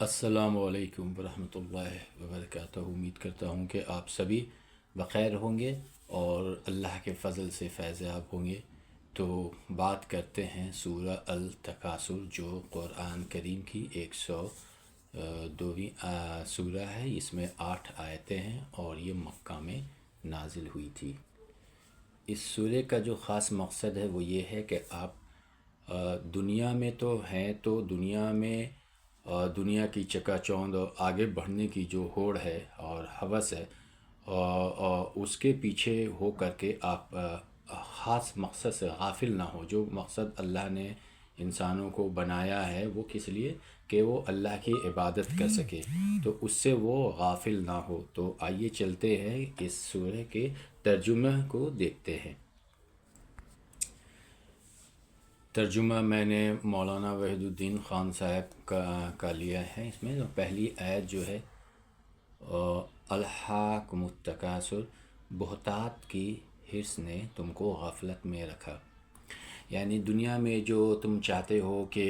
السلام علیکم ورحمۃ اللہ وبرکاتہ۔ امید کرتا ہوں کہ آپ سبھی بخیر ہوں گے اور اللہ کے فضل سے فیض یاب ہوں گے۔ تو بات کرتے ہیں سورہ التکاثر، جو قرآن کریم کی 102ویں سورہ ہے۔ اس میں 8 آیتیں ہیں اور یہ مکہ میں نازل ہوئی تھی۔ اس سورہ کا جو خاص مقصد ہے وہ یہ ہے کہ آپ دنیا میں تو ہیں، تو دنیا میں دنیا کی چکا چوند اور آگے بڑھنے کی جو ہوڑ ہے اور ہوس ہے، اس کے پیچھے ہو کر کے آپ خاص مقصد سے غافل نہ ہو۔ جو مقصد اللہ نے انسانوں کو بنایا ہے وہ کس لیے کہ وہ اللہ کی عبادت کر سکے، تو اس سے وہ غافل نہ ہو۔ تو آئیے چلتے ہیں اس سورہ کے ترجمہ کو دیکھتے ہیں۔ ترجمہ میں نے مولانا وحید الدین خان صاحب کا لیا ہے۔ اس میں پہلی آیت جو ہے الہاکم التکاثر، بہتات کی حرص نے تم کو غفلت میں رکھا۔ یعنی دنیا میں جو تم چاہتے ہو کہ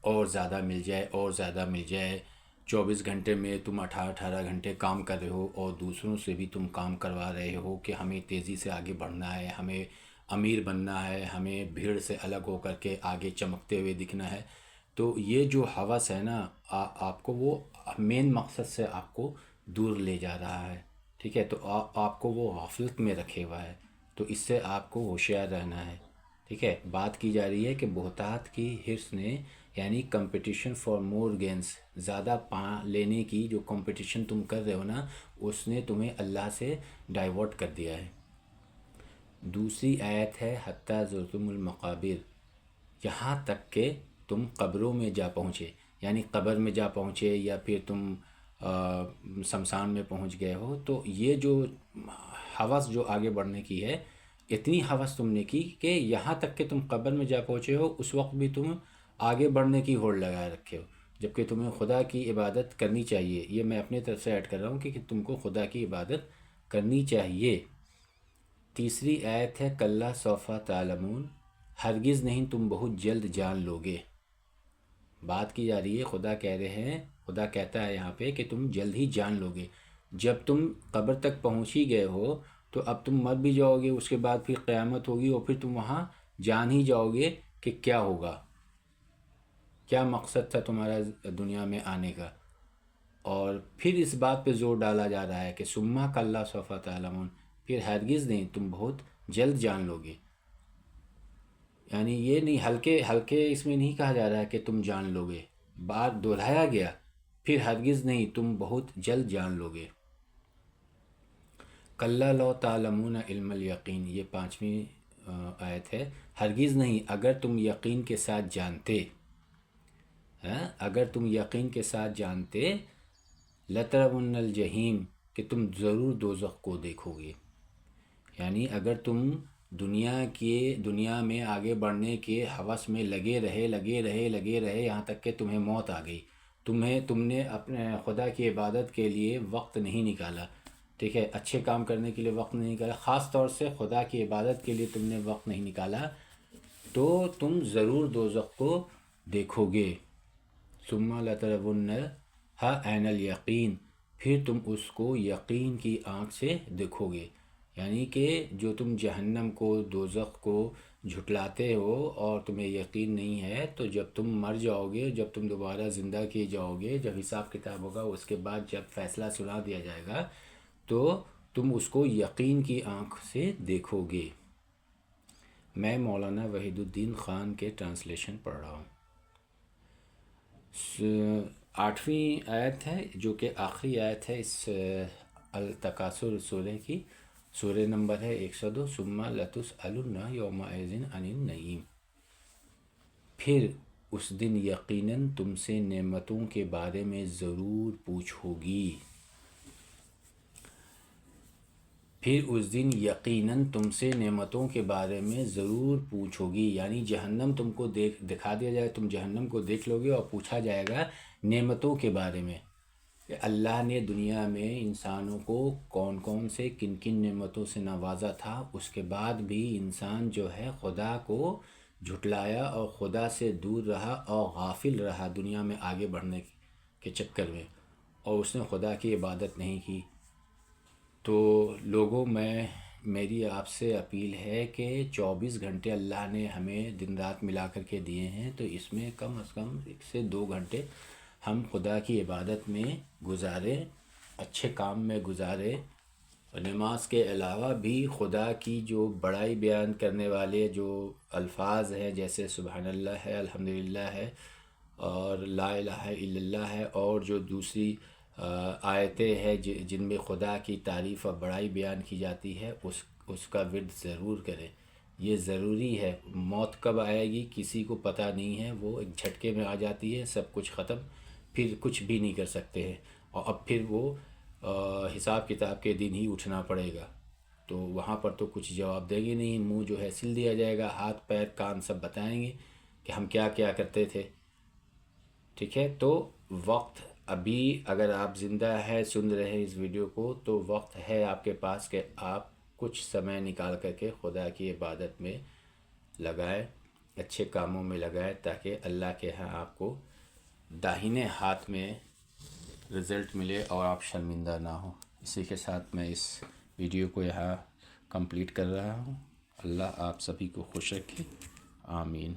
اور زیادہ مل جائے اور زیادہ مل جائے، 24 گھنٹے میں تم 18 گھنٹے کام کر رہے ہو اور دوسروں سے بھی تم کام کروا رہے ہو کہ ہمیں تیزی سے آگے بڑھنا ہے، ہمیں امیر بننا ہے، ہمیں بھیڑ سے الگ ہو کر کے آگے چمکتے ہوئے دکھنا ہے۔ تو یہ جو ہوس ہے نا، آپ کو وہ مین مقصد سے آپ کو دور لے جا رہا ہے، ٹھیک ہے؟ تو آپ کو وہ غفلت میں رکھے ہوا ہے، تو اس سے آپ کو ہوشیار رہنا ہے، ٹھیک ہے؟ بات کی جا رہی ہے کہ بہتات کی حرص نے، یعنی کمپٹیشن فار مور گینز، زیادہ لینے کی جو کمپٹیشن تم کر رہے ہو نا، اس نے تمہیں اللہ سے ڈائیورٹ کر دیا ہے۔ دوسری آیت ہے حتیٰ زرتم المقابر، یہاں تک کہ تم قبروں میں جا پہنچے، یعنی قبر میں جا پہنچے یا پھر تم شمشان میں پہنچ گئے ہو۔ تو یہ جو ہوس جو آگے بڑھنے کی ہے، اتنی ہوس تم نے کی کہ یہاں تک کہ تم قبر میں جا پہنچے ہو، اس وقت بھی تم آگے بڑھنے کی ہوڑ لگائے رکھے ہو، جبکہ تمہیں خدا کی عبادت کرنی چاہیے۔ یہ میں اپنے طرف سے ایڈ کر رہا ہوں کہ تم کو خدا کی عبادت کرنی چاہیے۔ تیسری آیت ہے کلا سوف تعلمون، ہرگز نہیں تم بہت جلد جان لوگے۔ بات کی جا رہی ہے، خدا کہہ رہے ہیں، خدا کہتا ہے یہاں پہ کہ تم جلد ہی جان لوگے۔ جب تم قبر تک پہنچ ہی گئے ہو تو اب تم مر بھی جاؤ گے، اس کے بعد پھر قیامت ہوگی اور پھر تم وہاں جان ہی جاؤ گے کہ کیا ہوگا، کیا مقصد تھا تمہارا دنیا میں آنے کا۔ اور پھر اس بات پہ زور ڈالا جا رہا ہے کہ سما کلا سوف تعلمون، پھر ہرگز نہیں تم بہت جلد جان لوگے۔ یعنی یہ نہیں ہلکے ہلکے اس میں نہیں کہا جا رہا ہے کہ تم جان لوگے، بات دہرایا گیا، پھر ہرگز نہیں تم بہت جلد جان لوگے۔ کلا لو تعلمون علم الیقین، یہ 5ویں آیت ہے۔ ہرگز نہیں، اگر تم یقین کے ساتھ جانتے، اگر تم یقین کے ساتھ جانتے، لترون الجحیم، کہ تم ضرور دوزخ کو دیکھو گے۔ یعنی اگر تم دنیا میں آگے بڑھنے کے ہوس میں لگے رہے یہاں تک کہ تمہیں موت آ گئی، تم نے اپنے خدا کی عبادت کے لیے وقت نہیں نکالا، ٹھیک ہے؟ اچھے کام کرنے کے لیے وقت نہیں نکالا، خاص طور سے خدا کی عبادت کے لیے تم نے وقت نہیں نکالا، تو تم ضرور دوزخ کو دیکھو گے۔ ثم لترونھا عین الیقین، پھر تم اس کو یقین کی آنکھ سے دیکھو گے۔ یعنی کہ جو تم جہنم کو، دوزخ کو جھٹلاتے ہو اور تمہیں یقین نہیں ہے، تو جب تم مر جاؤ گے، جب تم دوبارہ زندہ کیے جاؤ گے، جب حساب کتاب ہوگا، اس کے بعد جب فیصلہ سنا دیا جائے گا، تو تم اس کو یقین کی آنکھ سے دیکھو گے۔ میں مولانا وحید الدین خان کے ٹرانسلیشن پڑھ رہا ہوں۔ 8ویں آیت ہے جو کہ آخری آیت ہے اس التکاثر سورہ کی، سورہ نمبر ہے 102۔ ثم لتسألن یومئذ عن النعیم، پھر اس دن یقیناً تم سے نعمتوں کے بارے میں ضرور پوچھ ہوگی۔ پھر اس دن یقیناً تم سے نعمتوں کے بارے میں ضرور پوچھو گی، یعنی جہنم تم کو دکھا دیا جائے، تم جہنم کو دیکھ لو گے اور پوچھا جائے گا نعمتوں کے بارے میں کہ اللہ نے دنیا میں انسانوں کو کون کون سے کن کن نعمتوں سے نوازا تھا، اس کے بعد بھی انسان جو ہے خدا کو جھٹلایا اور خدا سے دور رہا اور غافل رہا دنیا میں آگے بڑھنے کی، کے چکر میں، اور اس نے خدا کی عبادت نہیں کی، تو لوگوں میں میری آپ سے اپیل ہے کہ 24 گھنٹے اللہ نے ہمیں دن رات ملا کر کے دیے ہیں، تو اس میں کم از کم 1 سے 2 گھنٹے ہم خدا کی عبادت میں گزاریں، اچھے کام میں گزاریں، اور نماز کے علاوہ بھی خدا کی جو بڑائی بیان کرنے والے جو الفاظ ہیں، جیسے سبحان اللہ ہے، الحمدللہ ہے، اور لا الہ الا اللہ ہے، اور جو دوسری آیتیں ہیں جن میں خدا کی تعریف اور بڑائی بیان کی جاتی ہے، اس کا ورد ضرور کریں۔ یہ ضروری ہے، موت کب آئے گی کسی کو پتہ نہیں ہے، وہ ایک جھٹکے میں آ جاتی ہے، سب کچھ ختم، پھر کچھ بھی نہیں کر سکتے ہیں، اور اب پھر وہ حساب کتاب کے دن ہی اٹھنا پڑے گا، تو وہاں پر تو کچھ جواب دیں گے نہیں، منہ جو ہے سل دیا جائے گا، ہاتھ پیر کان سب بتائیں گے کہ ہم کیا کیا کرتے تھے۔ ٹھیک ہے، تو وقت ابھی اگر آپ زندہ ہے، سن رہے ہیں اس ویڈیو کو، تو وقت ہے آپ کے پاس کہ آپ کچھ سمے نکال کر کے خدا کی عبادت میں لگائیں، اچھے کاموں میں لگائیں، تاکہ اللہ کے ہاں آپ کو داہنے ہاتھ میں رزلٹ ملے اور آپ شرمندہ نہ ہوں۔ اسی کے ساتھ میں اس ویڈیو کو یہاں کمپلیٹ کر رہا ہوں۔ اللہ آپ سبھی کو خوش رکھے، آمین۔